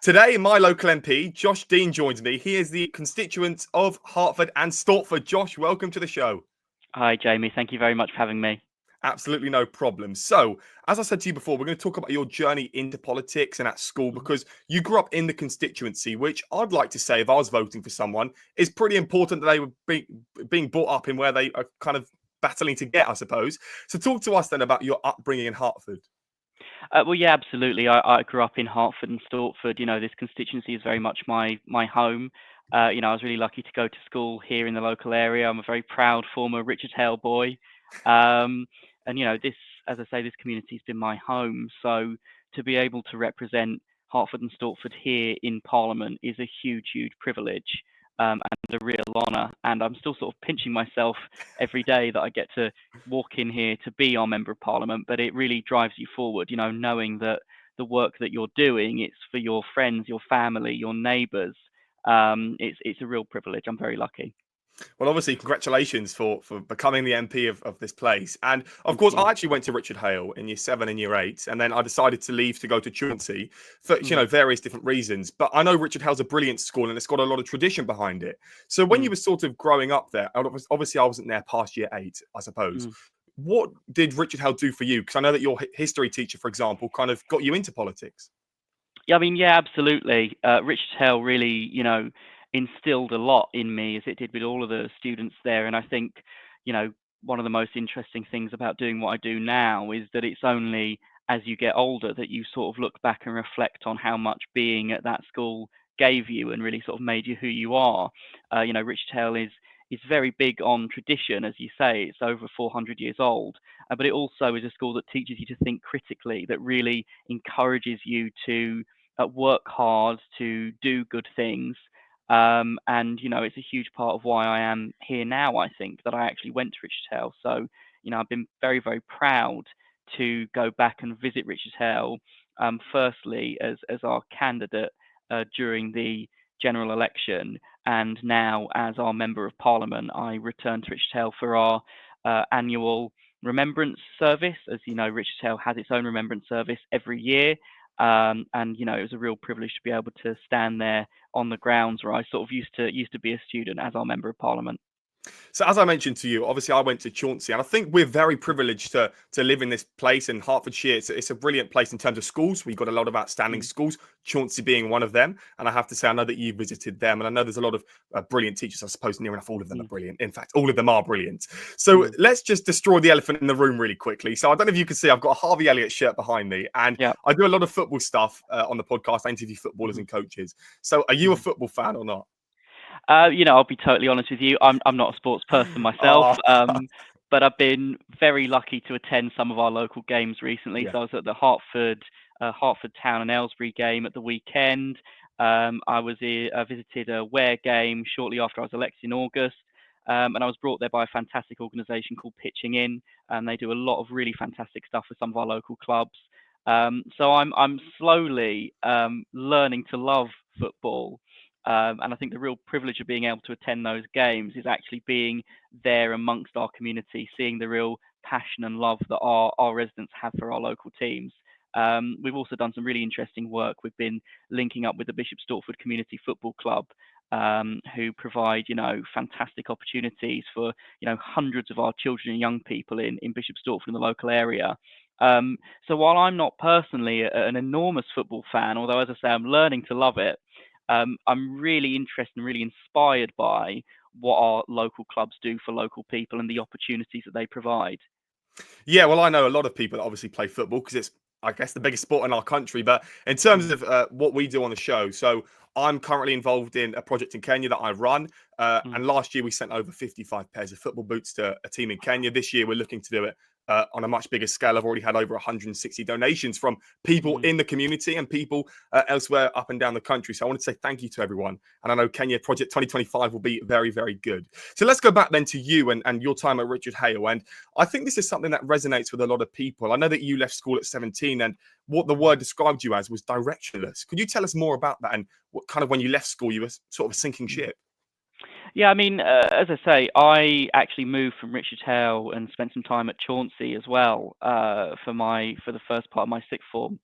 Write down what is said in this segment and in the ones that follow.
Today, my local MP, Josh Dean, joins me. He is the constituent of Hertford and Stortford. Josh, welcome to the show. Hi, Jamie. Thank you very much for having me. Absolutely no problem. So, as I said to you before, we're going to talk about your journey into politics and at school Mhm. because you grew up in the constituency, which I'd like to say, if I was voting for someone, is pretty important that they were being brought up in where they are kind of battling to get, I suppose. So, talk to us then about your upbringing in Hertford. Well, yeah, absolutely. I grew up in Hertford and Stortford. This constituency is very much my home. I was really lucky to go to school here in the local area. I'm a very proud former Richard Hale boy. Um, and this, as I say, this community has been my home. So to be able to represent Hertford and Stortford here in Parliament is a huge, huge privilege. And a real honour. And I'm still sort of pinching myself every day that I get to walk in here to be our member of parliament, but it really drives you forward, knowing that the work that you're doing, it's for your friends, your family, your neighbours. It's a real privilege. I'm very lucky. Well, obviously, congratulations for becoming the MP of this place. And of Thank course, you. I actually went to Richard Hale in year 7 and year 8, and then I decided to leave to go to Chauncey for Mm, various different reasons. But I know Richard Hale's a brilliant school, and it's got a lot of tradition behind it. So when you mm, were sort of growing up there, obviously I wasn't there past year 8, I suppose. mm. What did Richard Hale do for you? Because I know that your history teacher, for example, kind of got you into politics. Yeah, I mean, yeah, absolutely. Richard Hell really, instilled a lot in me, as it did with all of the students there. And I think, you know, one of the most interesting things about doing what I do now is that it's only as you get older that you sort of look back and reflect on how much being at that school gave you and really sort of made you who you are. Richard Hell is very big on tradition, as you say. It's over 400 years old, but it also is a school that teaches you to think critically, that really encourages you to work hard, to do good things. And it's a huge part of why I am here now. I think that I actually went to Richard Hale. So I've been very, very proud to go back and visit Richard Hale. Firstly, as our candidate during the general election, and now as our member of parliament, I returned to Richard Hale for our annual remembrance service. As you know, Richard Hale has its own remembrance service every year. And it was a real privilege to be able to stand there on the grounds where I sort of used to be a student as our member of parliament. So as I mentioned to you, obviously I went to Chauncey, and I think we're very privileged to live in this place in Hertfordshire. It's a brilliant place in terms of schools. We've got a lot of outstanding Mm, schools, Chauncey being one of them. And I have to say, I know that you visited them, and I know there's a lot of brilliant teachers. I suppose near enough all of them are mm, brilliant. In fact, all of them are brilliant. So mm. let's just destroy the elephant in the room really quickly. So I don't know if you can see, I've got a Harvey Elliott shirt behind me, and Yeah. I do a lot of football stuff on the podcast. I interview footballers Mhm, and coaches. So are you a mhm. football fan or not? I'll be totally honest with you. I'm not a sports person myself, Oh, but I've been very lucky to attend some of our local games recently. yeah. So I was at the Hertford Town and Aylesbury game at the weekend. I visited a Ware game shortly after I was elected in August. And I was brought there by a fantastic organisation called Pitching In, and they do a lot of really fantastic stuff with some of our local clubs. So I'm slowly learning to love football. And I think the real privilege of being able to attend those games is actually being there amongst our community, seeing the real passion and love that our residents have for our local teams. We've also done some really interesting work. We've been linking up with the Bishop Stortford Community Football Club, who provide, fantastic opportunities for, hundreds of our children and young people in Bishop Stortford in the local area. So while I'm not personally an enormous football fan, although as I say, I'm learning to love it, I'm really interested and really inspired by what our local clubs do for local people and the opportunities that they provide. Yeah, well, I know a lot of people that obviously play football because it's, I guess, the biggest sport in our country. But in terms Mm, of what we do on the show, so I'm currently involved in a project in Kenya that I run. mm, And last year we sent over 55 pairs of football boots to a team in Kenya. This year we're looking to do it on a much bigger scale. I've already had over 160 donations from people mm. in the community and people elsewhere up and down the country. So I want to say thank you to everyone. And I know Kenya Project 2025 will be very, very good. So let's go back then to you and your time at Richard Hale. And I think this is something that resonates with a lot of people. I know that you left school at 17 and what the word described you as was directionless. Could you tell us more about that and what kind of when you left school, you were sort of a sinking Mm. ship? Yeah, I mean, as I say, I actually moved from Richard Hale and spent some time at Chauncey as well for the first part of my sixth form.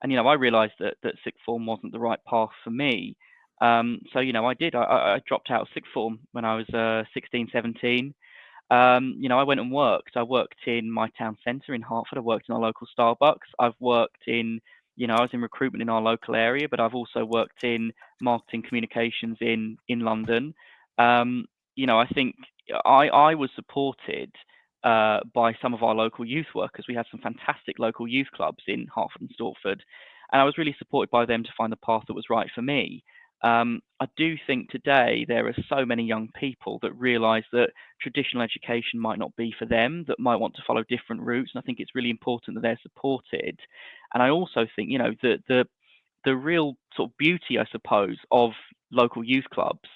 And I realised that sixth form wasn't the right path for me. So I did. I dropped out of sixth form when I was 16, 17. I went and worked. I worked in my town centre in Hertford. I worked in our local Starbucks. I've worked in, I was in recruitment in our local area, but I've also worked in marketing communications in London. I think I was supported by some of our local youth workers. We had some fantastic local youth clubs in Hertford and Stortford, and I was really supported by them to find the path that was right for me. I do think today there are so many young people that realise that traditional education might not be for them, that might want to follow different routes, and I think it's really important that they're supported. And I also think, the real sort of beauty, I suppose, of local youth clubs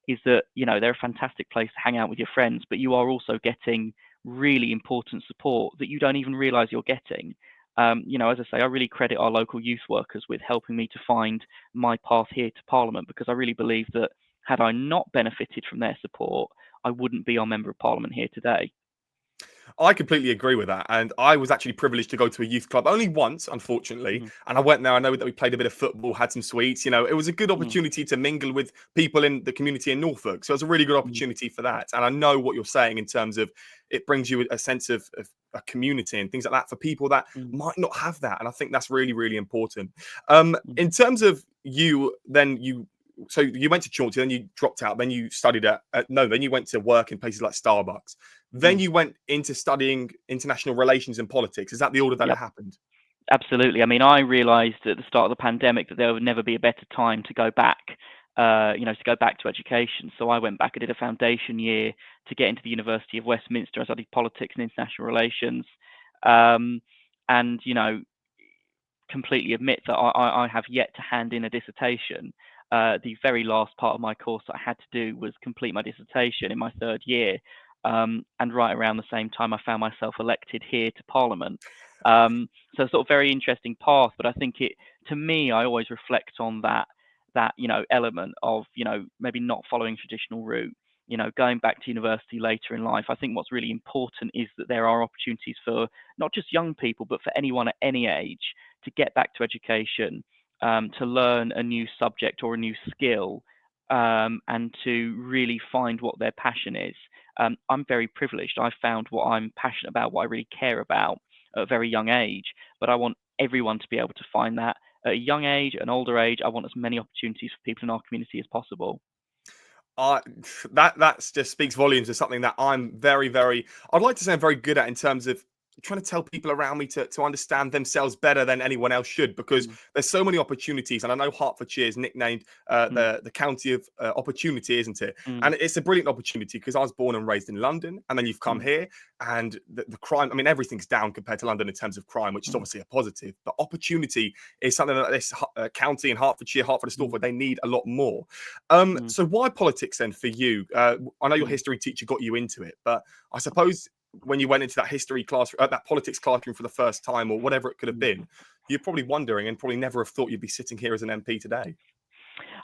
is that, they're a fantastic place to hang out with your friends, but you are also getting really important support that you don't even realise you're getting. As I say, I really credit our local youth workers with helping me to find my path here to Parliament, because I really believe that had I not benefited from their support, I wouldn't be our Member of Parliament here today. I completely agree with that. And I was actually privileged to go to a youth club only once, unfortunately. Mhm, And I went there. I know that we played a bit of football, had some sweets. It was a good mhm, opportunity to mingle with people in the community in Norfolk. So it was a really good mhm, opportunity for that. And I know what you're saying in terms of it brings you a sense of a community and things like that for people that mhm, might not have that. And I think that's really, really important. mhm, In terms of you, then so you went to Chauncey, then you dropped out, then you studied no, then you went to work in places like Starbucks. Then mhm. you went into studying international relations and politics. Is that the order that it Yep, happened? absolutely. I mean, I realised at the start of the pandemic that there would never be a better time to go back, to go back to education. So I went back. I did a foundation year to get into the University of Westminster. I studied politics and international relations, um, and completely admit that I have yet to hand in a dissertation. The very last part of my course that I had to do was complete my dissertation in my third year. And right around the same time, I found myself elected here to Parliament. So sort of very interesting path, but I think to me, I always reflect on that element of maybe not following traditional route. Going back to university later in life. I think what's really important is that there are opportunities for not just young people, but for anyone at any age to get back to education, to learn a new subject or a new skill, and to really find what their passion is. I'm very privileged. I found what I'm passionate about, what I really care about at a very young age, but I want everyone to be able to find that at a young age, an older age. I want as many opportunities for people in our community as possible. I that just speaks volumes of something that I'm very, very. I'd like to say I'm very good at in terms of trying to tell people around me to understand themselves better than anyone else should, because Mm, there's so many opportunities, and I know Hertfordshire is nicknamed mm, the county of opportunity, isn't it? mm, And it's a brilliant opportunity because I was born and raised in London, and then you've come mm, here, and the crime. I mean, everything's down compared to London in terms of crime, which is mm, obviously a positive. But opportunity is something that this county in Hertfordshire, Hertford and mm, Stortford, they need a lot more. mm, So why politics then for you? I know your mm, history teacher got you into it, but I suppose when you went into that history class, that politics classroom for the first time, or whatever it could have mm. been, you're probably wondering and probably never have thought you'd be sitting here as an MP today.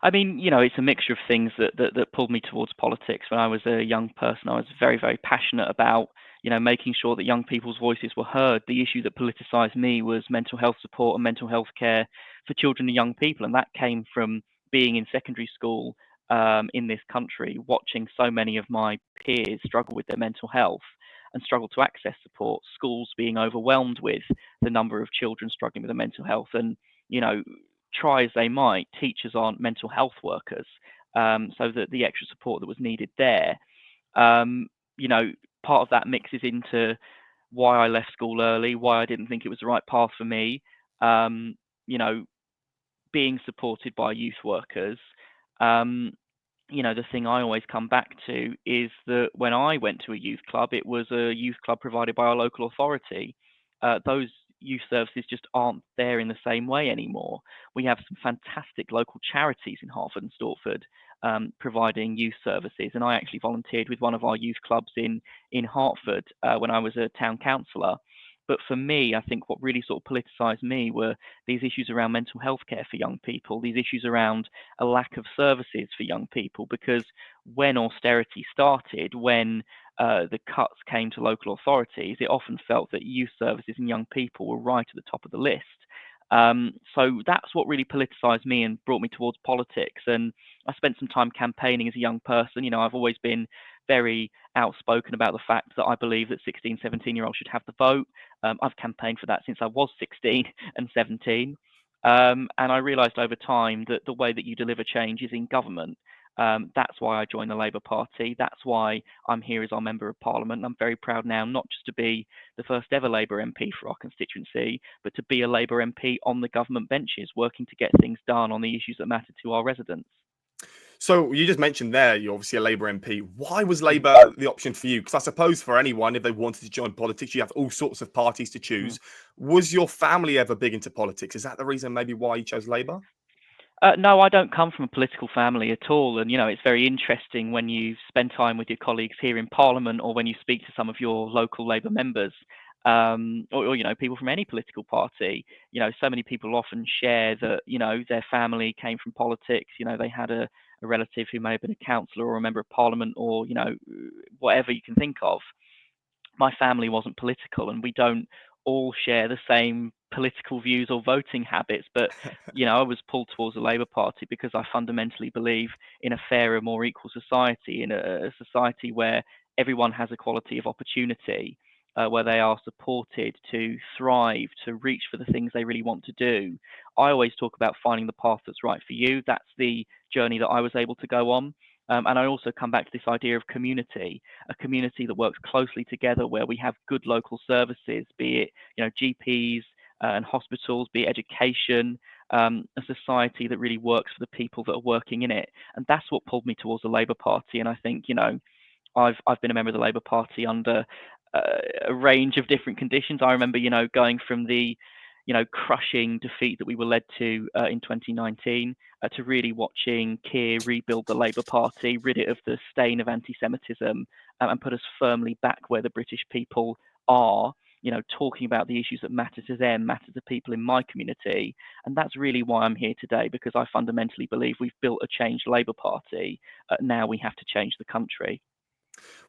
I mean, it's a mixture of things that pulled me towards politics. When I was a young person, I was very, very passionate about, making sure that young people's voices were heard. The issue that politicized me was mental health support and mental health care for children and young people. And that came from being in secondary school in this country, watching so many of my peers struggle with their mental health and struggle to access support, schools being overwhelmed with the number of children struggling with their mental health. And, you know, try as they might, teachers aren't mental health workers. So that the extra support that was needed there, um, you know, part of that mixes into why I left school early, why I didn't think it was the right path for me. Um, you know, being supported by youth workers. Um, the thing I always come back to is that when I went to a youth club, it was a youth club provided by our local authority. Those youth services just aren't there in the same way anymore. We have some fantastic local charities in Hertford and Stortford providing youth services, and I actually volunteered with one of our youth clubs in Hertford when I was a town councillor. But for me, I think what really sort of politicised me were these issues around mental health care for young people, these issues around a lack of services for young people, because when austerity started, when the cuts came to local authorities, it often felt that youth services and young people were right at the top of the list. So that's what really politicized me and brought me towards politics. And I spent some time campaigning as a young person. I've always been very outspoken about the fact that I believe that 16, 17-year-olds should have the vote. I've campaigned for that since I was 16 and 17. And I realised over time that the way that you deliver change is in government. That's why I joined the Labour Party. That's why I'm here as our Member of Parliament. I'm very proud now not just to be the first ever Labour MP for our constituency, but to be a Labour MP on the government benches, working to get things done on the issues that matter to our residents. So you just mentioned there, you're obviously a Labour MP. Why was Mhm. Labour the option for you? Because I suppose for anyone, if they wanted to join politics, you have all sorts of parties to Mhm. choose. Was your family ever big into politics? Is that the reason maybe why you chose Labour? No, I don't come from a political family at all, and it's very interesting when you spend time with your colleagues here in Parliament, or when you speak to some of your local Labour members, or people from any political party. So many people often share that their family came from politics. They had a relative who may have been a councillor or a member of Parliament, or whatever you can think of. My family wasn't political, and we don't all share the same political views or voting habits. But I was pulled towards the Labour Party because I fundamentally believe in a fairer, more equal society, in a society where everyone has equality of opportunity, where they are supported to thrive, to reach for the things they really want to do. I always talk about finding the path that's right for you. That's the journey that I was able to go on. And I also come back to this idea of community, a community that works closely together, where we have good local services, be it GPs and hospitals, be it education, a society that really works for the people that are working in it. And that's what pulled me towards the Labour Party. And I think I've been a member of the Labour Party under a range of different conditions. I remember going from the crushing defeat that we were led to in 2019, to really watching Keir rebuild the Labour Party, rid it of the stain of anti-Semitism, and put us firmly back where the British people are. Talking about the issues that matter to them, matter to people in my community. And that's really why I'm here today, because I fundamentally believe we've built a changed Labour Party. Now we have to change the country.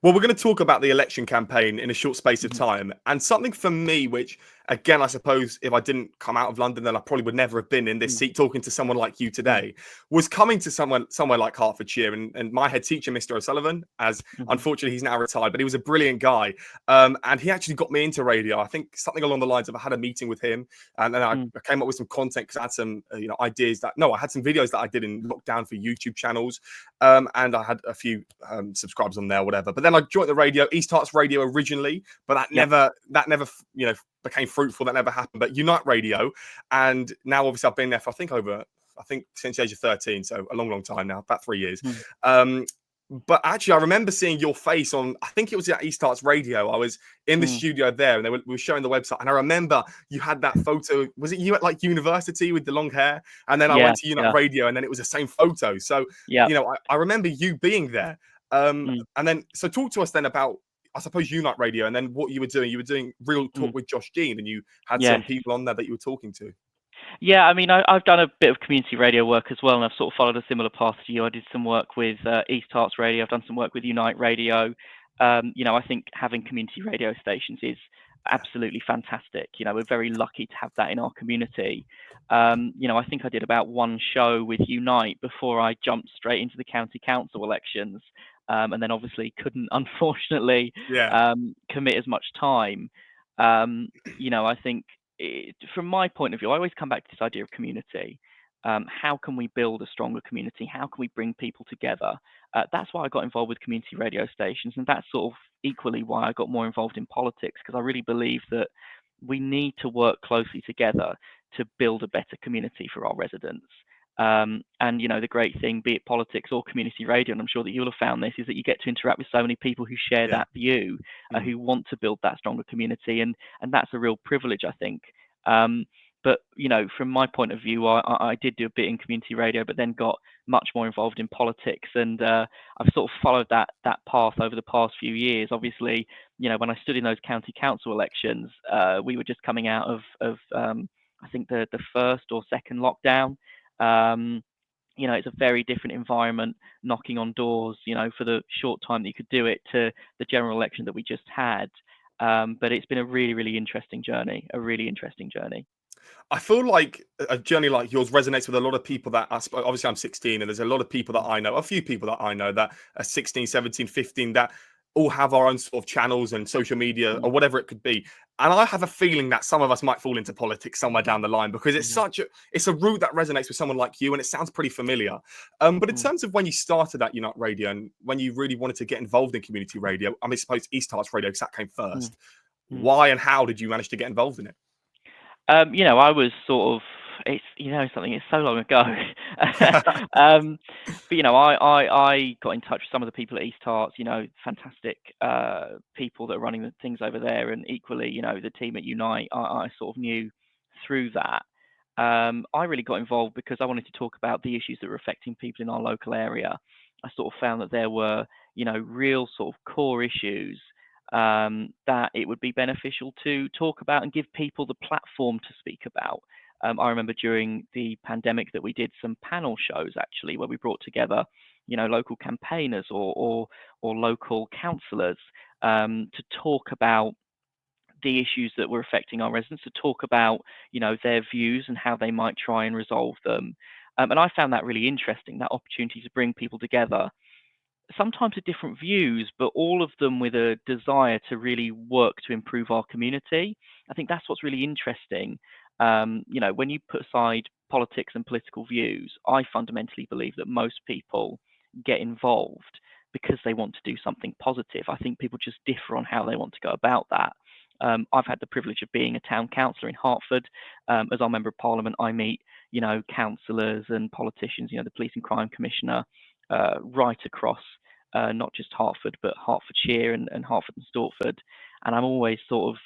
Well, we're going to talk about the election campaign in a short space of Mhm. time. And something for me, which, again, I suppose if I didn't come out of London, then I probably would never have been in this Mm, seat talking to someone like you mm, today, was coming to somewhere like Hertfordshire. And my head teacher, Mr. O'Sullivan, as mhm, unfortunately he's now retired, but he was a brilliant guy. And he actually got me into radio. I think something along the lines of I had a meeting with him, and then I mm, came up with some content because I had some ideas that, no, I had some videos that I did in lockdown for YouTube channels. And I had a few subscribers on there, whatever. But then I joined the radio, East Hearts Radio originally, but yeah. that never became fruitful. That never happened. But Unite Radio, and now obviously I've been there for I think since the age of 13, so a long, long time now, about 3 years. Mm, Um, but actually, I remember seeing your face on, I think it was at East Hearts Radio. I was in the mm, studio there, and we were showing the website. And I remember you had that photo. Was it you at like university with the long hair? And then I yeah, went to Unite yeah, Radio, and then it was the same photo. So, yeah. I remember you being there. Mm, And then, so talk to us then about, I suppose, Unite Radio, and then what you were doing. You were doing Real Talk mm, with Josh Dean, and you had yes. some people on there that you were talking to. Yeah, I mean, I've done a bit of community radio work as well, and I've sort of followed a similar path to you. I did some work with East Hearts Radio. I've done some work with Unite Radio. I think having community radio stations is absolutely fantastic. We're very lucky to have that in our community. I think I did about one show with Unite before I jumped straight into the county council elections, and then obviously couldn't, unfortunately, Yeah, commit as much time. I think from my point of view, I always come back to this idea of community. How can we build a stronger community? How can we bring people together? That's why I got involved with community radio stations, and that's sort of equally why I got more involved in politics, because I really believe that we need to work closely together to build a better community for our residents. And the great thing, be it politics or community radio, and I'm sure that you'll have found this, is that you get to interact with so many people who share yeah. that view, Mm. who want to build that stronger community, and that's a real privilege, I think. Um, but from my point of view, I did do a bit in community radio, but then got much more involved in politics, and I've sort of followed that path over the past few years. Obviously, when I stood in those county council elections, we were just coming out of I think the first or second lockdown. Um, it's a very different environment, knocking on doors, for the short time that you could do it, to the general election that we just had. But it's been a really, really interesting journey, a really interesting journey. I feel like a journey like yours resonates with a lot of people that obviously I'm 16 and there's a lot of people that Mm, I know, a few people that I know that are 16, 17, 15 that all have our own sort of channels and social media mm, or whatever it could be. And I have a feeling that some of us might fall into politics somewhere down the line because mm, it's a route that resonates with someone like you and it sounds pretty familiar. But in mm, terms of when you started at Unite Radio and when you really wanted to get involved in community radio, I mean, I suppose East Hearts Radio because that came mm, first. mm. Why and how did you manage to get involved in it? I was sort of, it's, something, it's so long ago. um, but, I got in touch with some of the people at East Hearts, fantastic people that are running the things over there. And equally, the team at Unite, I sort of knew through that. I really got involved because I wanted to talk about the issues that were affecting people in our local area. I sort of found that there were, real sort of core issues that it would be beneficial to talk about and give people the platform to speak about. I remember during the pandemic that we did some panel shows actually, where we brought together, local campaigners or local councillors to talk about the issues that were affecting our residents, to talk about, their views and how they might try and resolve them. And I found that really interesting, that opportunity to bring people together sometimes with different views, but all of them with a desire to really work to improve our community. I think that's what's really interesting. When you put aside politics and political views, I fundamentally believe that most people get involved because they want to do something positive. I think people just differ on how they want to go about that. I've had the privilege of being a town councillor in Hertford. As our member of parliament, I meet, councillors and politicians, the police and crime commissioner, right across not just Hertford, but Hertfordshire and Hertford and Stortford. And I'm always sort of,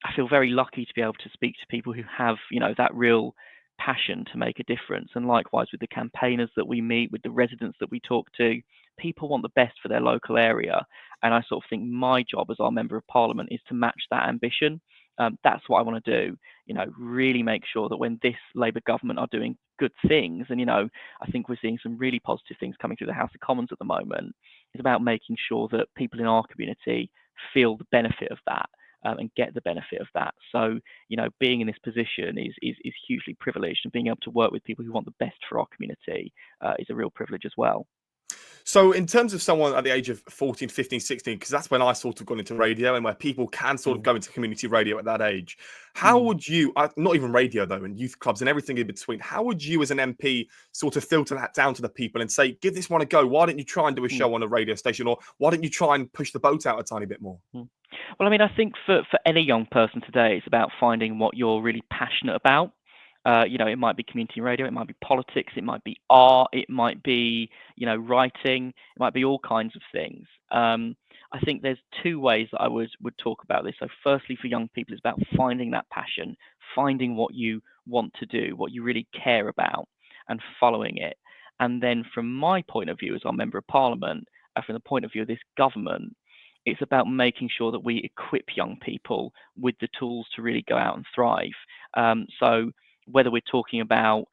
I feel very lucky to be able to speak to people who have, that real passion to make a difference. And likewise with the campaigners that we meet, with the residents that we talk to, people want the best for their local area. And I sort of think my job as our member of parliament is to match that ambition. That's what I want to do, really make sure that when this Labour government are doing good things, and, I think we're seeing some really positive things coming through the House of Commons at the moment, it's about making sure that people in our community feel the benefit of that and get the benefit of that. So, being in this position is hugely privileged, and being able to work with people who want the best for our community is a real privilege as well. So, in terms of someone at the age of 14, 15, 16, because that's when I sort of got into radio and where people can sort of Mm, go into community radio at that age, how mm, would you, not even radio though, and youth clubs and everything in between, how would you as an MP sort of filter that down to the people and say, give this one a go? Why don't you try and do a mm, show on a radio station? Or why don't you try and push the boat out a tiny bit more? mm. Well, I mean, I think for any young person today, it's about finding what you're really passionate about. It might be community radio, it might be politics, it might be art, it might be, writing, it might be all kinds of things. I think there's two ways that I would talk about this. So, firstly, for young people, it's about finding that passion, finding what you want to do, what you really care about, and following it. And then, from my point of view as our member of parliament, from the point of view of this government, it's about making sure that we equip young people with the tools to really go out and thrive. So whether we're talking about,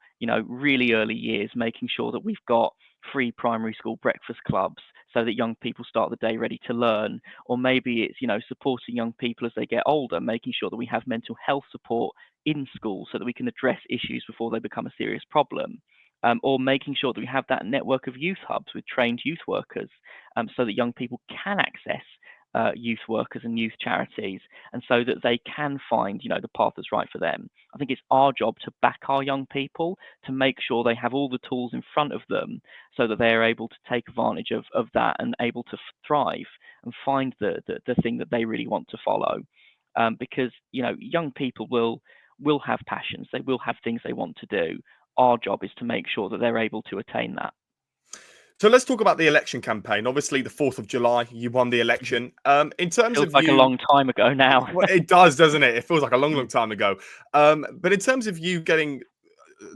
really early years, making sure that we've got free primary school breakfast clubs so that young people start the day ready to learn, or maybe it's, supporting young people as they get older, making sure that we have mental health support in school so that we can address issues before they become a serious problem. Or making sure that we have that network of youth hubs with trained youth workers so that young people can access youth workers and youth charities, and so that they can find, the path that's right for them. I think it's our job to back our young people, to make sure they have all the tools in front of them so that they are able to take advantage of that and able to thrive and find the thing that they really want to follow. Because, young people will have passions, they will have things they want to do. Our job is to make sure that they're able to attain that. So let's talk about the election campaign. Obviously, the 4th of July, you won the election. In terms Feels of like a you, long time ago now. well, it does, doesn't it? It feels like a long, long Mm, time ago. But in terms of you getting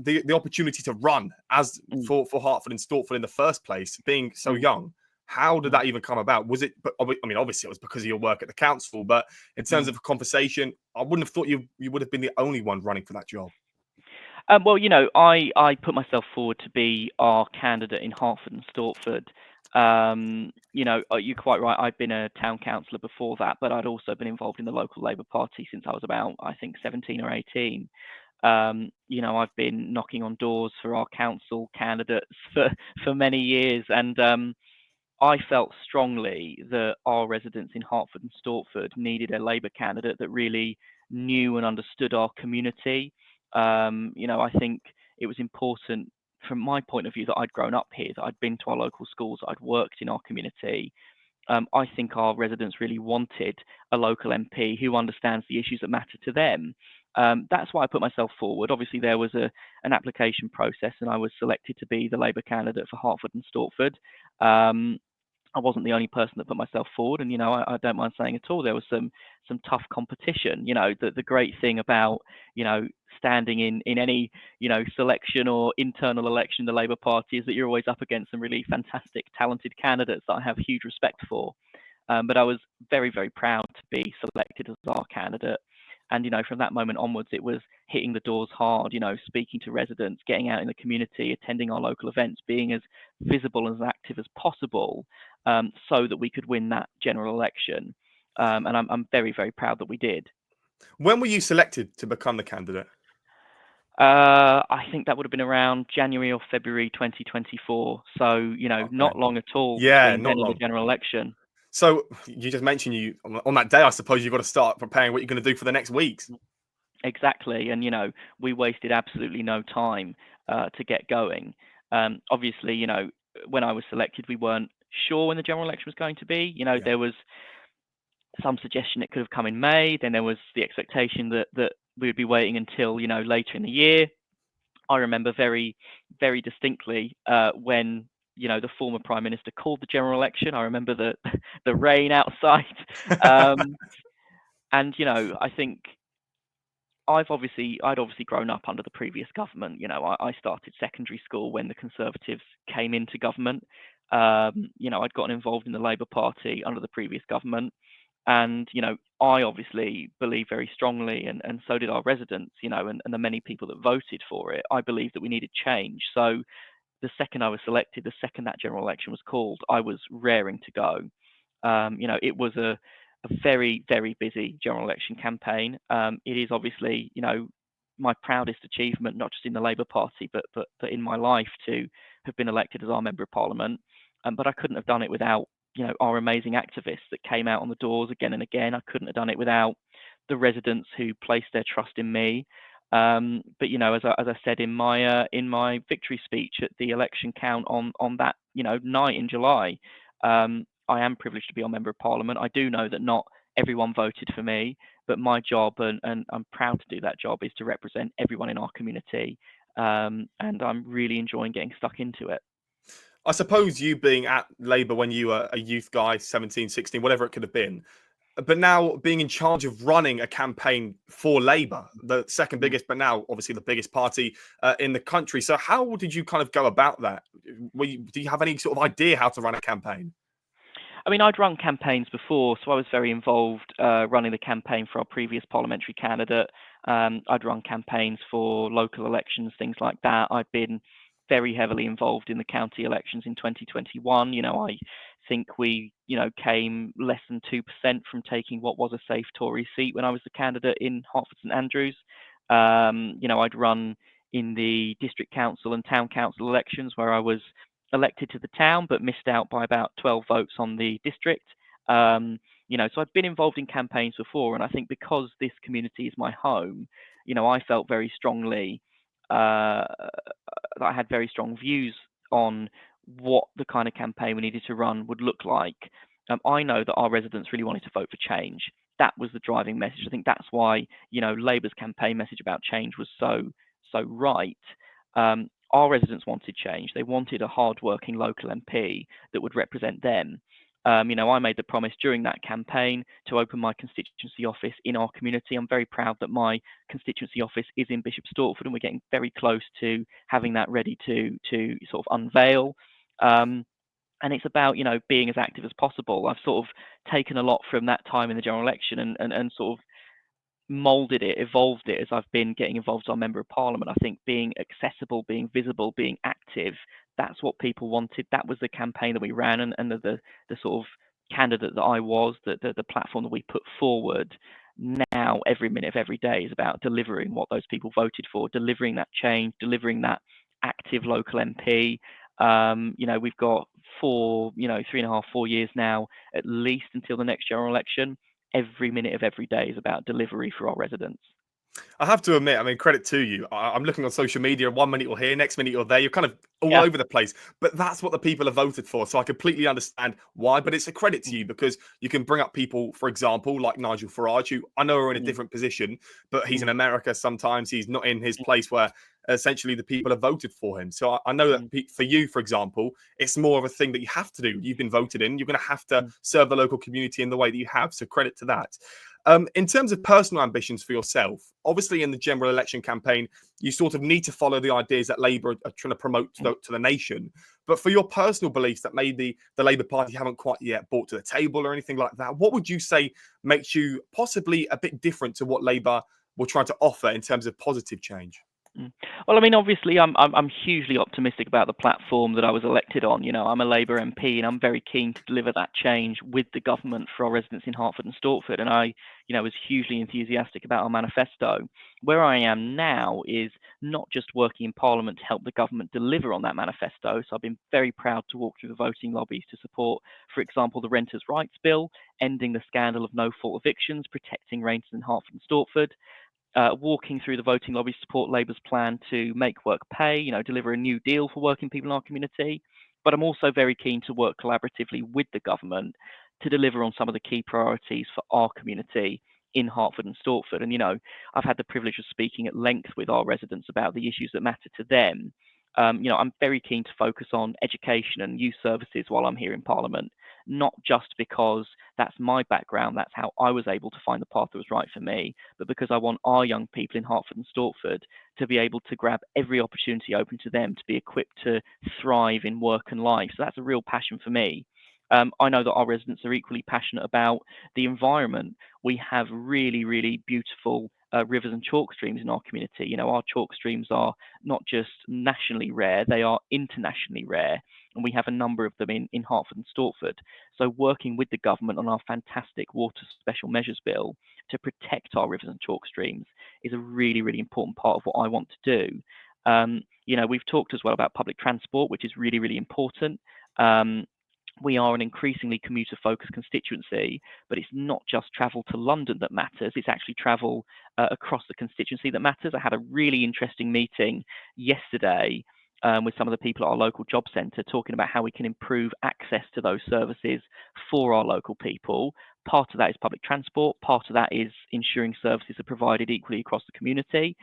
the opportunity to run as mm, for Hertford and Stortford in the first place, being so mm, young, how did mm, that even come about? Was it? But I mean, obviously, it was because of your work at the council. But in terms mm. of a conversation, I wouldn't have thought you would have been the only one running for that job. Well, I put myself forward to be our candidate in Hertford and Stortford. You're quite right. I've been a town councillor before that, but I'd also been involved in the local Labour Party since I was about, I think, 17 or 18. I've been knocking on doors for our council candidates for many years, and I felt strongly that our residents in Hertford and Stortford needed a Labour candidate that really knew and understood our community. I think it was important from my point of view that I'd grown up here, that I'd been to our local schools, that I'd worked in our community. I think our residents really wanted a local MP who understands the issues that matter to them. That's why I put myself forward. Obviously, there was an application process, and I was selected to be the Labour candidate for Hertford and Stortford. Um, I wasn't the only person that put myself forward, and I don't mind saying at all there was some tough competition. The great thing about standing in any selection or internal election in the Labour Party is that you're always up against some really fantastic, talented candidates that I have huge respect for. But I was very, very proud to be selected as our candidate. And from that moment onwards, it was hitting the doors hard. Speaking to residents, getting out in the community, attending our local events, being as visible and as active as possible, so that we could win that general election. And I'm very, very proud that we did. When were you selected to become the candidate? I think that would have been around January or February 2024. So, Okay. not long at all Yeah, between not then and the long. general election. So you just mentioned you on that day. I suppose you've got to start preparing what you're going to do for the next weeks. Exactly. And, we wasted absolutely no time to get going. Obviously, when I was selected, we weren't sure when the general election was going to be. Yeah. There was some suggestion it could have come in May. Then there was the expectation that we would be waiting until, later in the year. I remember very, very distinctly when the former prime minister called the general election. I remember the the rain outside, um, and I think I'd obviously grown up under the previous government. I started secondary school when the Conservatives came into government. I'd gotten involved in the Labour Party under the previous government, and I obviously believe very strongly, and so did our residents. And the many people that voted for it. I believe that we needed change. So the second I was selected, the second that general election was called, I was raring to go. It was a very, very busy general election campaign. It is obviously, my proudest achievement, not just in the Labour Party, but in my life to have been elected as our Member of Parliament. But I couldn't have done it without, our amazing activists that came out on the doors again and again. I couldn't have done it without the residents who placed their trust in me. But as I said in my victory speech at the election count on that night in July, I am privileged to be our Member of Parliament. I do know that not everyone voted for me, but my job, and I'm proud to do that job, is to represent everyone in our community. And I'm really enjoying getting stuck into it. I suppose you being at Labour when you were a youth guy, 17, 16, whatever it could have been, but now being in charge of running a campaign for Labour, the second Mm. biggest, but now obviously the biggest party in the country. So how did you kind of go about that? Do you have any sort of idea how to run a campaign? I mean, I'd run campaigns before, so I was very involved running the campaign for our previous parliamentary candidate. I'd run campaigns for local elections, things like that. I'd been very heavily involved in the county elections in 2021. I think we, came less than 2% from taking what was a safe Tory seat when I was the candidate in Hertford St Andrews. I'd run in the district council and town council elections where I was elected to the town but missed out by about 12 votes on the district. So I've been involved in campaigns before, and I think because this community is my home, I felt very strongly that I had very strong views on what the kind of campaign we needed to run would look like. I know that our residents really wanted to vote for change. That was the driving message. I think that's why Labour's campaign message about change was so right. Our residents wanted change. They wanted a hard-working local MP that would represent them. I made the promise during that campaign to open my constituency office in our community. I'm very proud that my constituency office is in Bishop Stortford, and we're getting very close to having that ready to sort of unveil. And it's about being as active as possible. I've sort of taken a lot from that time in the general election and sort of molded it, evolved it as I've been getting involved as our Member of Parliament. I think being accessible, being visible, being active, that's what people wanted. That was the campaign that we ran, and the sort of candidate that I was, the platform that we put forward. Now every minute of every day is about delivering what those people voted for, delivering that change, delivering that active local MP. We've got 3.5, 4 years now, at least until the next general election. Every minute of every day is about delivery for our residents. I have to admit, I mean, credit to you. I'm looking on social media, 1 minute you're here, next minute you're there. You're kind of all Yeah. over the place, but that's what the people have voted for. So I completely understand why, but it's a credit to Mm, you because you can bring up people, for example, like Nigel Farage, who I know are in a mm, different position, but he's in mm, America sometimes. He's not in his mm, place where essentially the people have voted for him. So I know that mm, for you, for example, it's more of a thing that you have to do. You've been voted in. You're going to have to mm, serve the local community in the way that you have. So credit to that. In terms of personal ambitions for yourself, obviously in the general election campaign, you sort of need to follow the ideas that Labour are trying to promote mm. to the nation. But for your personal beliefs that maybe the Labour Party haven't quite yet brought to the table or anything like that, what would you say makes you possibly a bit different to what Labour will try to offer in terms of positive change? Mm. Well, I mean, obviously, I'm hugely optimistic about the platform that I was elected on. I'm a Labour MP, and I'm very keen to deliver that change with the government for our residents in Hertford and Stortford. And I, was hugely enthusiastic about our manifesto. Where I am now is not just working in Parliament to help the government deliver on that manifesto. So I've been very proud to walk through the voting lobbies to support, for example, the Renters' Rights Bill, ending the scandal of no-fault evictions, protecting renters in Hertford and Stortford. Walking through the voting lobby to support Labour's plan to make work pay, deliver a new deal for working people in our community. But I'm also very keen to work collaboratively with the government to deliver on some of the key priorities for our community in Hertford and Stortford. And, I've had the privilege of speaking at length with our residents about the issues that matter to them. I'm very keen to focus on education and youth services while I'm here in Parliament, not just because that's my background, that's how I was able to find the path that was right for me, but because I want our young people in Hertford and Stortford to be able to grab every opportunity open to them to be equipped to thrive in work and life. So that's a real passion for me. I know that our residents are equally passionate about the environment. We have really, really beautiful rivers and chalk streams in our community. Our chalk streams are not just nationally rare, they are internationally rare. And we have a number of them in Hertford and Stortford. So working with the government on our fantastic water special measures bill to protect our rivers and chalk streams is a really, really important part of what I want to do. We've talked as well about public transport, which is really, really important. We are an increasingly commuter-focused constituency, but it's not just travel to London that matters. It's actually travel across the constituency that matters. I had a really interesting meeting yesterday with some of the people at our local job centre talking about how we can improve access to those services for our local people. Part of that is public transport. Part of that is ensuring services are provided equally across the community.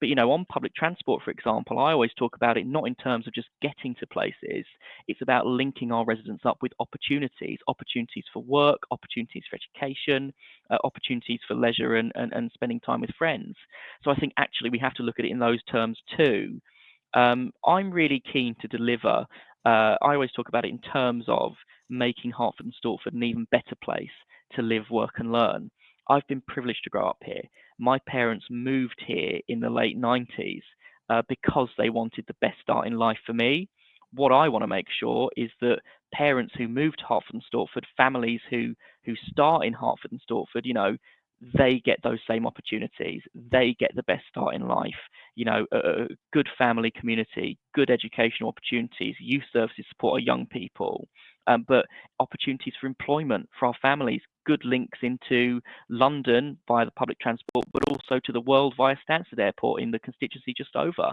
But, on public transport, for example, I always talk about it not in terms of just getting to places. It's about linking our residents up with opportunities for work, opportunities for education, opportunities for leisure and spending time with friends. So I think actually we have to look at it in those terms too. I'm really keen to deliver. I always talk about it in terms of making Hertford and Stortford an even better place to live, work, and learn. I've been privileged to grow up here. My parents moved here in the late 90s because they wanted the best start in life for me. What I want to make sure is that parents who move to Hertford and Stortford, families who start in Hertford and Stortford, they get those same opportunities. They get the best start in life. A good family community, good educational opportunities, youth services support our young people, but opportunities for employment for our families, good links into London via the public transport, but also to the world via Stansted Airport in the constituency just over.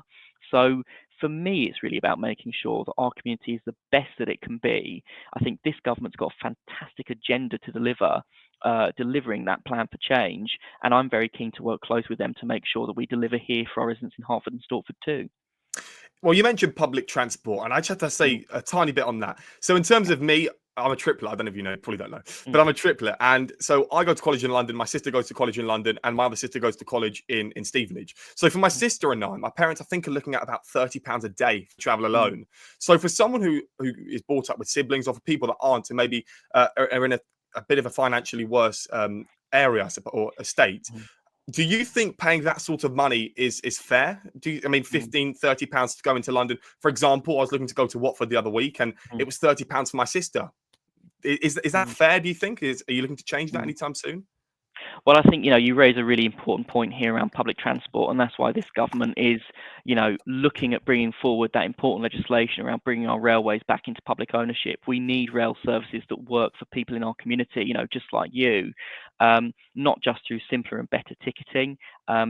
So for me, it's really about making sure that our community is the best that it can be. I think this government's got a fantastic agenda to deliver, delivering that plan for change, and I'm very keen to work close with them to make sure that we deliver here for our residents in Hertford and Stortford too. Well, you mentioned public transport, and I just have to Mm, say a tiny bit on that. So, in terms yeah, of me, I'm a triplet. I don't know if you know, probably don't know, mm, but I'm a triplet. And so I go to college in London. My sister goes to college in London, and my other sister goes to college in Stevenage. So, for my mm, sister and I, my parents, I think, are looking at about £30 a day for travel mm, alone. So, for someone who is brought up with siblings, or for people that aren't, and maybe are in a bit of a financially worse area or a state, mm, do you think paying that sort of money is fair? I mean, mm, 15, £30 to go into London? For example, I was looking to go to Watford the other week and it mm, was £30 for my sister. Is that mm, fair, do you think? Are you looking to change that mm. anytime soon? Well, I think, you raise a really important point here around public transport, and that's why this government is, looking at bringing forward that important legislation around bringing our railways back into public ownership. We need rail services that work for people in our community, just like you, not just through simpler and better ticketing,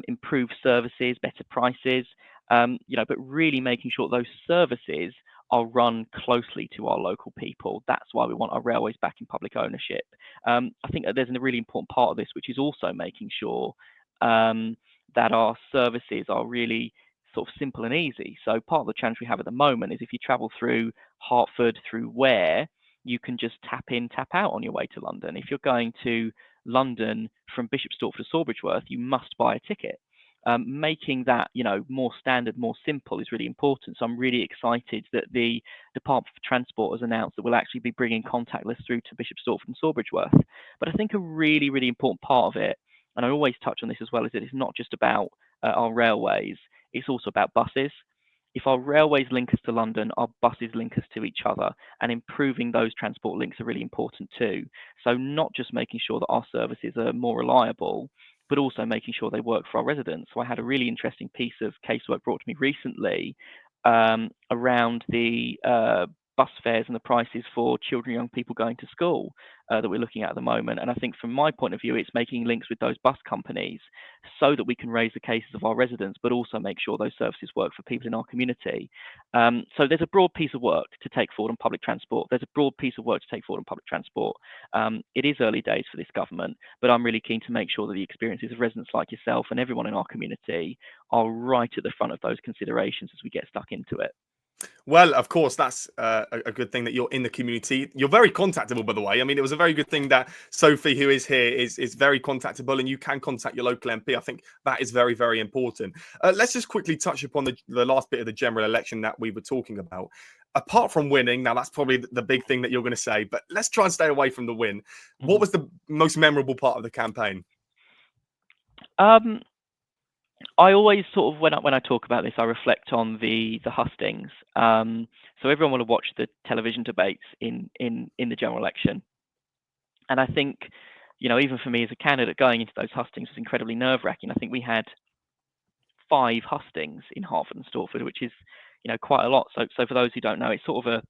improved services, better prices, but really making sure those services are run closely to our local people. That's why we want our railways back in public ownership. I think that there's a really important part of this, which is also making sure that our services are really sort of simple and easy. So part of the challenge we have at the moment is if you travel through Hertford, through Ware, you can just tap in, tap out on your way to London. If you're going to London from Bishop Stortford to Sawbridgeworth, you must buy a ticket. Making that more standard, more simple is really important. So I'm really excited that the Department for Transport has announced that we'll actually be bringing contactless through to Bishop Stortford and Sawbridgeworth. But I think a really, really important part of it, and I always touch on this as well, is that it's not just about our railways, it's also about buses. If our railways link us to London, our buses link us to each other, and improving those transport links are really important too. So not just making sure that our services are more reliable, but also making sure they work for our residents. So I had a really interesting piece of casework brought to me recently around the bus fares and the prices for children and young people going to school that we're looking at the moment. And I think from my point of view, it's making links with those bus companies so that we can raise the cases of our residents, but also make sure those services work for people in our community. So there's a broad piece of work to take forward on public transport. There's a broad piece of work to take forward on public transport. It is early days for this government, but I'm really keen to make sure that the experiences of residents like yourself and everyone in our community are right at the front of those considerations as we get stuck into it. Well, of course, that's a good thing that you're in the community. You're very contactable, by the way. I mean, it was a very good thing that Sophie, who is here, is very contactable, and you can contact your local MP. I think that is very, very important. Let's just quickly touch upon the last bit of the general election that we were talking about. Apart from winning, now that's probably the big thing that you're going to say, but let's try and stay away from the win. What was the most memorable part of the campaign? Um, I always sort of when I talk about this, I reflect on the hustings. So everyone will have watched the television debates in the general election, and I think even for me as a candidate going into those hustings was incredibly nerve wracking. I think we had 5 hustings in Hertford and Stortford, which is quite a lot. So for those who don't know, it's sort of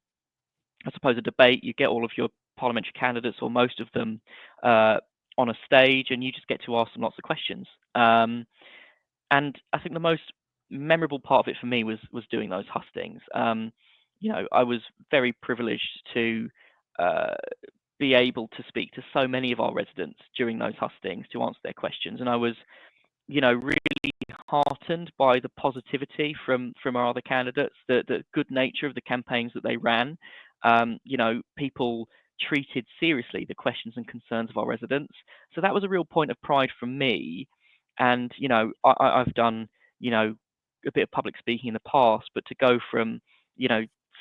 I suppose a debate. You get all of your parliamentary candidates or most of them on a stage, and you just get to ask them lots of questions. And I think the most memorable part of it for me was doing those hustings. I was very privileged to be able to speak to so many of our residents during those hustings to answer their questions, and I was, really heartened by the positivity from our other candidates, the good nature of the campaigns that they ran. People treated seriously the questions and concerns of our residents. So that was a real point of pride from me. And I've done a bit of public speaking in the past, but to go from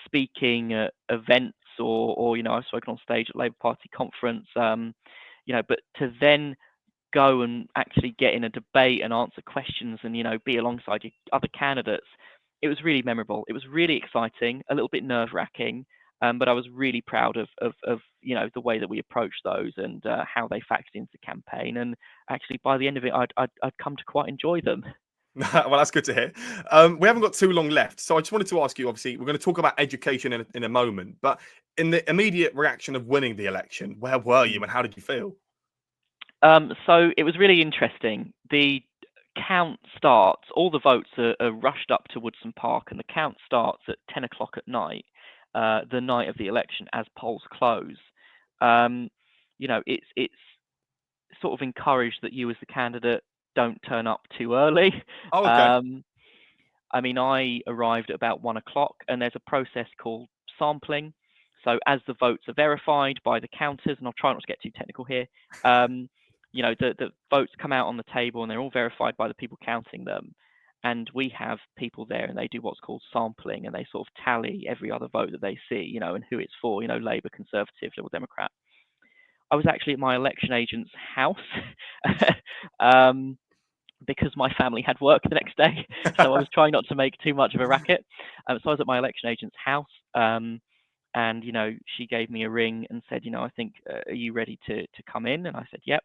speaking at events or I've spoken on stage at Labour Party conference, but to then go and actually get in a debate and answer questions and be alongside your other candidates, it was really memorable. It was really exciting, a little bit nerve wracking, but I was really proud of the way that we approached those and how they factored into the campaign. And actually, by the end of it, I'd come to quite enjoy them. Well, that's good to hear. We haven't got too long left, so I just wanted to ask you. Obviously, we're going to talk about education in a moment, but in the immediate reaction of winning the election, where were you and how did you feel? So it was really interesting. The count starts, all the votes are rushed up to Woodson Park, and the count starts at 10 o'clock at night, the night of the election, as polls close. It's sort of encouraged that you as the candidate don't turn up too early. Oh, okay. Um, I mean, I arrived at about 1 o'clock, and there's a process called sampling. So as the votes are verified by the counters, and I'll try not to get too technical here, the votes come out on the table, and they're all verified by the people counting them. And we have people there, and they do what's called sampling, and they sort of tally every other vote that they see, and who it's for, Labour, Conservative, Liberal Democrat. I was actually at my election agent's house. um, because my family had work the next day, so I was trying not to make too much of a racket. So I was at my election agent's house, and she gave me a ring and said, I think, are you ready to come in? And I said, yep.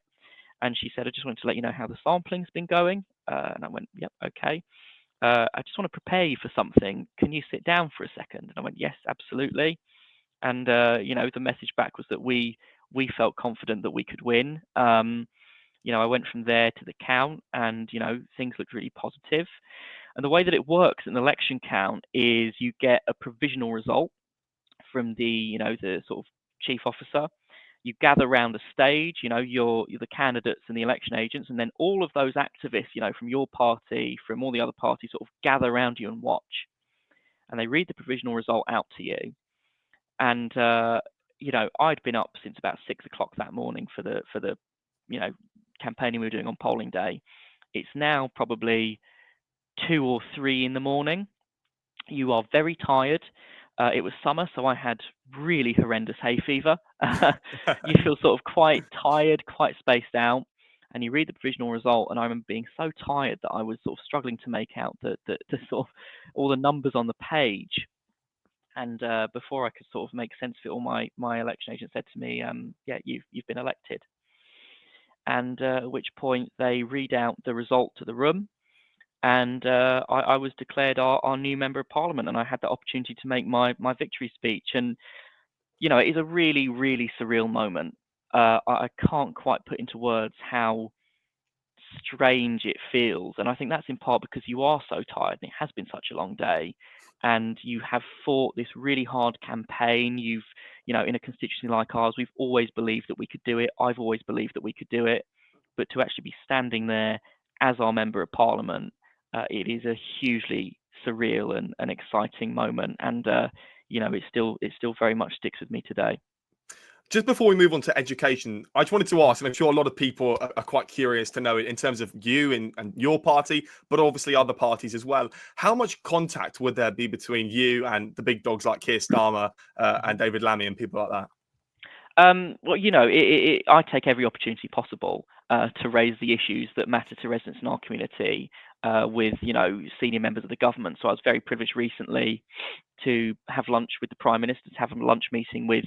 And she said, I just wanted to let you know how the sampling's been going. And I went, yep, okay. I just want to prepare you for something. Can you sit down for a second? And I went, yes, absolutely. And the message back was that we felt confident that we could win. I went from there to the count, and things looked really positive. And the way that it works in an election count is you get a provisional result from the sort of chief officer. You gather around the stage, you're the candidates and the election agents, and then all of those activists, from your party, from all the other parties, sort of gather around you and watch. And they read the provisional result out to you. And I'd been up since about 6 o'clock that morning for the campaigning we were doing on polling day. It's now probably 2 or 3 in the morning. You are very tired. It was summer, so I had really horrendous hay fever. You feel sort of quite tired, quite spaced out, and you read the provisional result, and I remember being so tired that I was sort of struggling to make out the sort of all the numbers on the page. And before I could sort of make sense of it, all my election agent said to me, "Yeah, you've been elected." And at which point they read out the result to the room, and I was declared our new member of parliament, and I had the opportunity to make my victory speech. And it is a really, really surreal moment. I can't quite put into words how strange it feels, and I think that's in part because you are so tired, and it has been such a long day, and you have fought this really hard campaign. In a constituency like ours, we've always believed that we could do it. I've always believed that we could do it, but to actually be standing there as our member of parliament, it is a hugely surreal and exciting moment, and it still very much sticks with me today. Just before we move on to education, I just wanted to ask, and I'm sure a lot of people are quite curious to know in terms of you and your party, but obviously other parties as well. How much contact would there be between you and the big dogs like Keir Starmer and David Lammy and people like that? Well, I take every opportunity possible to raise the issues that matter to residents in our community with, senior members of the government. So I was very privileged recently to have lunch with the Prime Minister, to have a lunch meeting with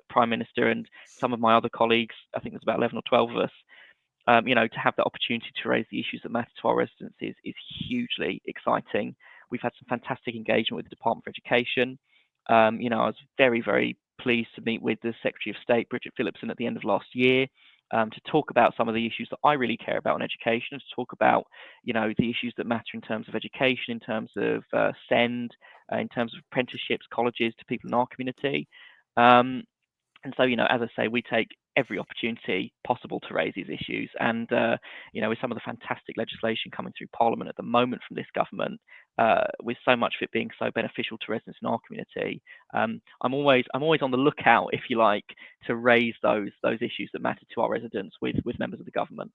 Prime Minister and some of my other colleagues. I think there's about 11 or 12 of us. To have the opportunity to raise the issues that matter to our residents is hugely exciting. We've had some fantastic engagement with the Department for Education. I was very, very pleased to meet with the Secretary of State, Bridget Phillipson, at the end of last year to talk about some of the issues that I really care about in education, to talk about, the issues that matter in terms of education, in terms of SEND, in terms of apprenticeships, colleges to people in our community. And so, as I say, we take every opportunity possible to raise these issues. And, with some of the fantastic legislation coming through Parliament at the moment from this government, with so much of it being so beneficial to residents in our community, I'm always on the lookout, if you like, to raise those issues that matter to our residents with members of the government.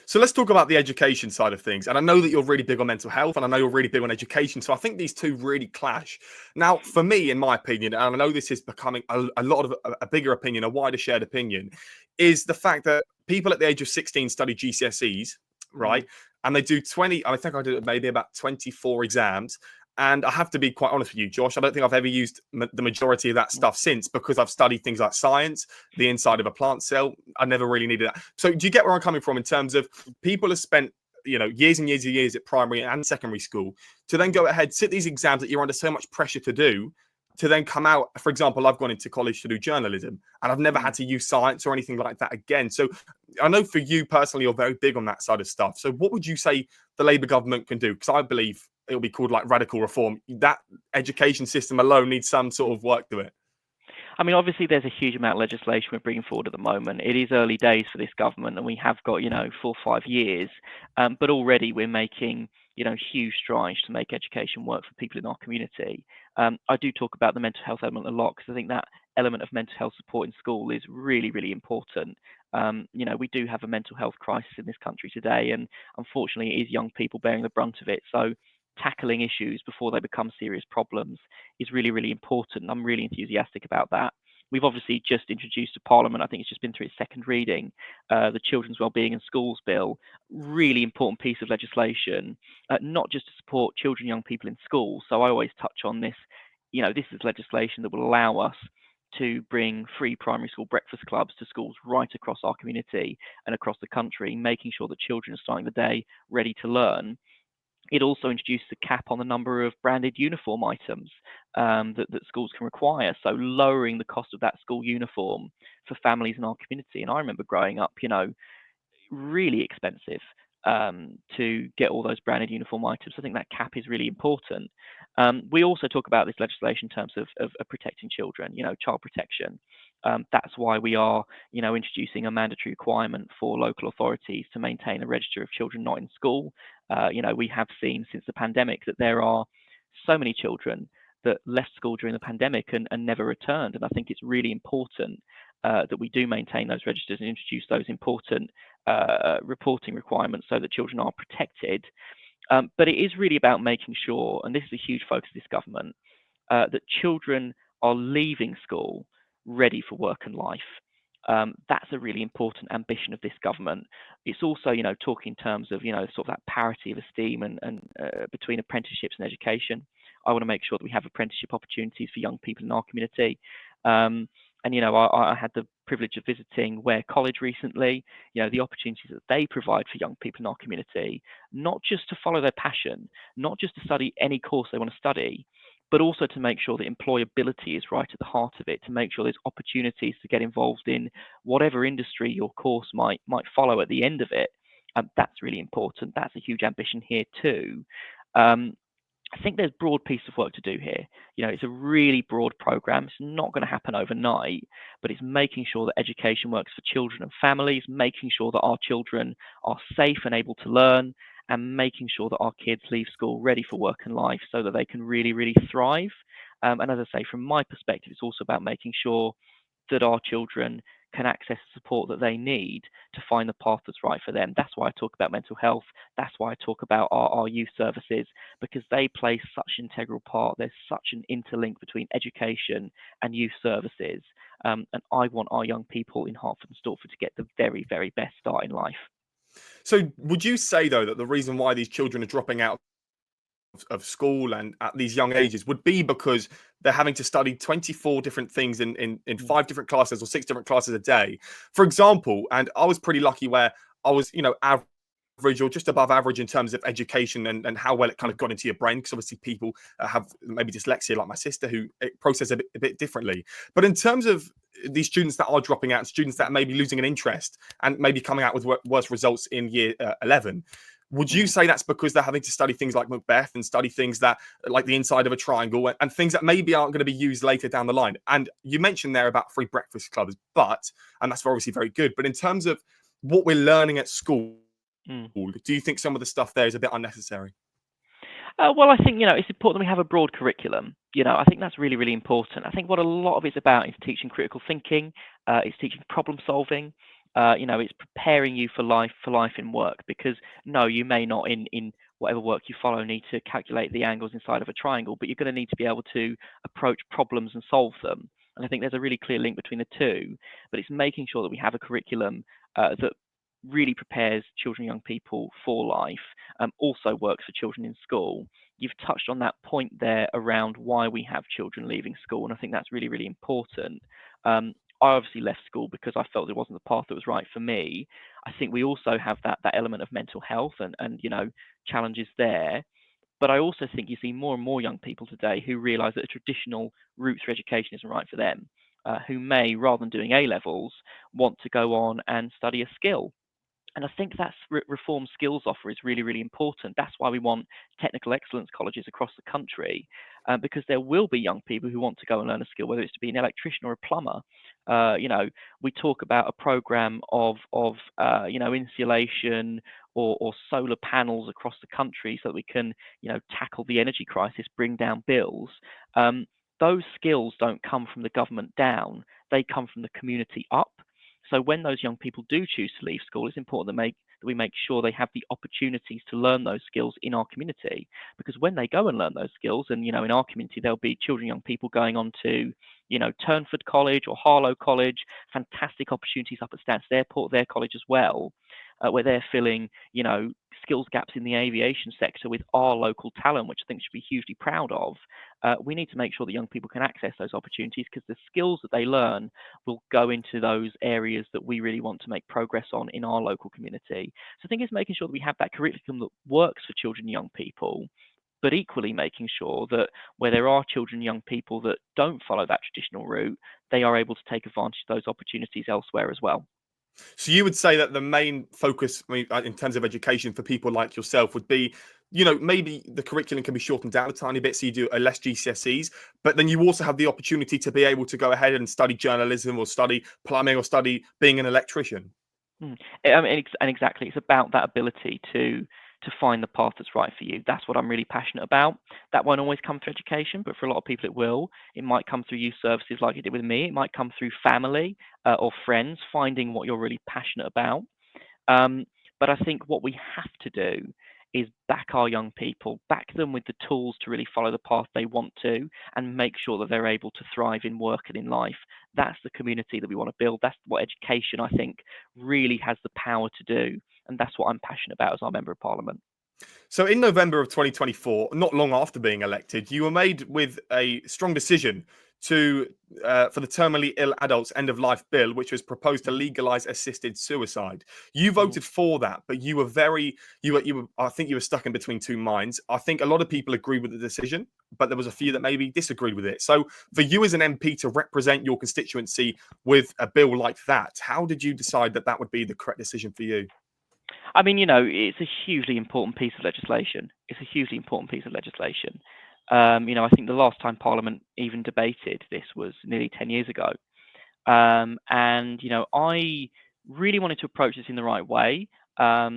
So let's talk about the education side of things. And I know that you're really big on mental health, and I know you're really big on education. So I think these two really clash. Now, for me, in my opinion, and I know this is becoming a lot of a bigger opinion, a wider shared opinion, is the fact that people at the age of 16 study GCSEs, right? And they do 20, I think I did maybe about 24 exams. And I have to be quite honest with you, Josh, I don't think I've ever used the majority of that stuff since, because I've studied things like science, the inside of a plant cell. I never really needed that. So do you get where I'm coming from in terms of people have spent, years and years and years at primary and secondary school to then go ahead, sit these exams that you're under so much pressure to do, to then come out. For example, I've gone into college to do journalism, and I've never had to use science or anything like that again. So I know for you personally, you're very big on that side of stuff. So what would you say the Labour government can do? Because I believe it'll be called like radical reform. That education system alone needs some sort of work to it. I mean, obviously, there's a huge amount of legislation we're bringing forward at the moment. It is early days for this government, and we have got, 4 or 5 years. But already we're making, huge strides to make education work for people in our community. I do talk about the mental health element a lot, because I think that element of mental health support in school is really, really important. We do have a mental health crisis in this country today, and unfortunately, it is young people bearing the brunt of it. So tackling issues before they become serious problems is really, really important. I'm really enthusiastic about that. We've obviously just introduced to Parliament, I think it's just been through its second reading, the Children's Wellbeing in Schools Bill, really important piece of legislation, not just to support children and young people in schools. So I always touch on this, this is legislation that will allow us to bring free primary school breakfast clubs to schools right across our community and across the country, making sure that children are starting the day ready to learn. It also introduced a cap on the number of branded uniform items that schools can require, so lowering the cost of that school uniform for families in our community. And I remember growing up, really expensive to get all those branded uniform items. I think that cap is really important. We also talk about this legislation in terms of protecting children, child protection. That's why we are, introducing a mandatory requirement for local authorities to maintain a register of children not in school. We have seen since the pandemic that there are so many children that left school during the pandemic and never returned. And I think it's really important that we do maintain those registers and introduce those important reporting requirements so that children are protected. But it is really about making sure, and this is a huge focus of this government, that children are leaving school ready for work and life. That's a really important ambition of this government. It's also, talking in terms of, sort of that parity of esteem and between apprenticeships and education. I want to make sure that we have apprenticeship opportunities for young people in our community. And I had the privilege of visiting Ware College recently. The opportunities that they provide for young people in our community, not just to follow their passion, not just to study any course they want to study, but also to make sure that employability is right at the heart of it, to make sure there's opportunities to get involved in whatever industry your course might follow at the end of it. That's really important. That's a huge ambition here too. Um, I think there's a broad piece of work to do here. It's a really broad program. It's not going to happen overnight, but it's making sure that education works for children and families, making sure that our children are safe and able to learn, and making sure that our kids leave school ready for work and life so that they can really, really thrive. And as I say, from my perspective, it's also about making sure that our children can access the support that they need to find the path that's right for them. That's why I talk about mental health. That's why I talk about our youth services, because they play such an integral part. There's such an interlink between education and youth services. And I want our young people in Hertford and Stortford to get the very, very best start in life. So, would you say though that the reason why these children are dropping out of school and at these young ages would be because they're having to study 24 different things in Mm. 5 different classes or 6 different classes a day, for example? And I was pretty lucky where I was, average or just above average in terms of education and how well it kind of got into your brain, because obviously people have maybe dyslexia like my sister who process a bit differently. But in terms of these students that are dropping out, students that may be losing an interest and maybe coming out with worse results in year 11, would you Mm. say that's because they're having to study things like Macbeth and study things that like the inside of a triangle and things that maybe aren't going to be used later down the line? And you mentioned there about free breakfast clubs, and that's obviously very good. But in terms of what we're learning at school, Mm. do you think some of the stuff there is a bit unnecessary? Well, I think it's important that we have a broad curriculum. I think that's really, really important. I think what a lot of it's about is teaching critical thinking. It's teaching problem solving. It's preparing you for life in work. Because no, you may not in whatever work you follow need to calculate the angles inside of a triangle, but you're going to need to be able to approach problems and solve them. And I think there's a really clear link between the two. But it's making sure that we have a curriculum that really prepares children and young people for life, also works for children in school. You've touched on that point there around why we have children leaving school, and I think that's really, really important. I obviously left school because I felt it wasn't the path that was right for me. I think we also have that element of mental health and challenges there. But I also think you see more and more young people today who realise that a traditional route through education isn't right for them, who may, rather than doing A levels, want to go on and study a skill. And I think that's reform skills offer is really, really important. That's why we want technical excellence colleges across the country, because there will be young people who want to go and learn a skill, whether it's to be an electrician or a plumber. We talk about a program of insulation or solar panels across the country so that we can tackle the energy crisis, bring down bills. Those skills don't come from the government down; they come from the community up. So when those young people do choose to leave school, it's important that we make sure they have the opportunities to learn those skills in our community. Because when they go and learn those skills, and in our community there'll be children, young people going on to Turnford College or Harlow College, fantastic opportunities up at Stansted Airport, their college as well, where they're filling skills gaps in the aviation sector with our local talent, which I think should be hugely proud of. We need to make sure that young people can access those opportunities, because the skills that they learn will go into those areas that we really want to make progress on in our local community. So I think it's making sure that we have that curriculum that works for children and young people, but equally making sure that where there are children and young people that don't follow that traditional route, they are able to take advantage of those opportunities elsewhere as well. So you would say that the main focus, I mean, in terms of education for people like yourself, would be, maybe the curriculum can be shortened down a tiny bit, so you do a less GCSEs, but then you also have the opportunity to be able to go ahead and study journalism or study plumbing or study being an electrician. I mean, and exactly, it's about that ability to find the path that's right for you. That's what I'm really passionate about. That won't always come through education, but for a lot of people it will. It might come through youth services like it did with me. It might come through family or friends, finding what you're really passionate about. Um, but I think what we have to do is back our young people, back them with the tools to really follow the path they want to, and make sure that they're able to thrive in work and in life. That's the community that we want to build. That's what education, I think, really has the power to do. And that's what I'm passionate about as our Member of Parliament. So in November of 2024, not long after being elected, you were made with a strong decision to for the terminally ill adults end of life bill, which was proposed to Mhm, legalize assisted suicide. You mhm, voted for that, but you were very you were I think you were stuck in between two minds. I think a lot of people agreed with the decision, but there was a few that mhm. maybe disagreed with it. So for you as an MP to represent your constituency with a bill like that, how did you decide that that would be the correct decision for you? I mean, it's a hugely important piece of legislation. It's a hugely important piece of legislation. I think the last time Parliament even debated this was nearly 10 years ago. And I really wanted to approach this in the right way. I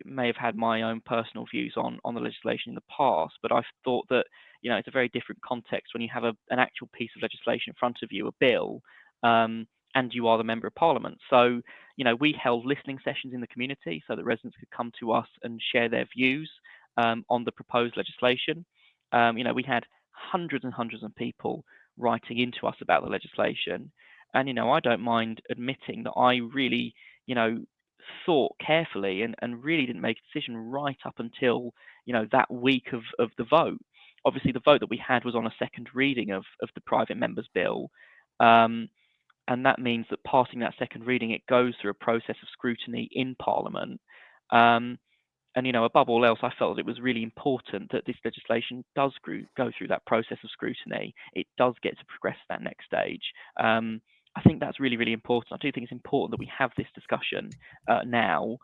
may have had my own personal views on the legislation in the past, but I've thought that it's a very different context when you have an actual piece of legislation in front of you, a bill, um, and you are the member of parliament. So we held listening sessions in the community so that residents could come to us and share their views on the proposed legislation. We had hundreds and hundreds of people writing into us about the legislation. And, I don't mind admitting that I really, you know, thought carefully and really didn't make a decision right up until, that week of the vote. Obviously, the vote that we had was on a second reading of the private members bill. Um, and that means that passing that second reading, it goes through a process of scrutiny in Parliament. Um, and above all else, I felt that it was really important that this legislation does go through that process of scrutiny. It does get to progress to that next stage. I think that's really, really important. I do think it's important that we have this discussion now.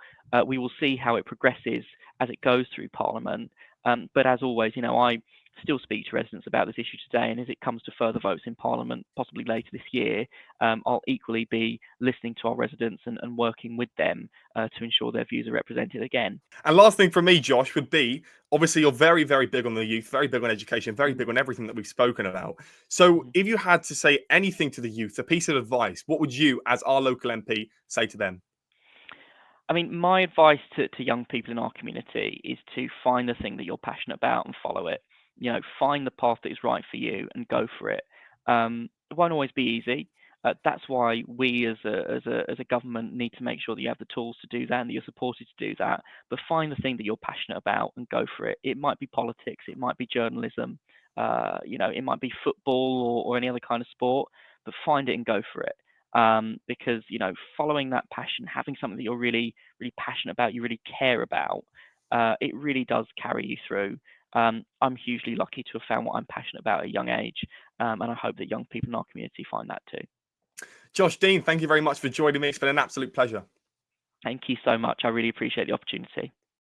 We will see how it progresses as it goes through Parliament. But as always, I still speak to residents about this issue today, and as it comes to further votes in Parliament, possibly later this year, I'll equally be listening to our residents and working with them to ensure their views are represented again. And last thing from me, Josh, would be obviously you're very, very big on the youth, very big on education, very Mm, big on everything that we've spoken about. So mhm. if you had to say anything to the youth, a piece of advice, what would you, as our local MP, say to them? I mean, my advice to young people in our community is to find the thing that you're passionate about and follow it. Find the path that is right for you and go for it. It won't always be easy. That's why we, as a government, need to make sure that you have the tools to do that and that you're supported to do that. But find the thing that you're passionate about and go for it. It might be politics, it might be journalism, it might be football or any other kind of sport. But find it and go for it. Because following that passion, having something that you're really really passionate about, you really care about, it really does carry you through. I'm hugely lucky to have found what I'm passionate about at a young age, and I hope that young people in our community find that too. Josh Dean, thank you very much for joining me. It's been an absolute pleasure. Thank you so much. I really appreciate the opportunity.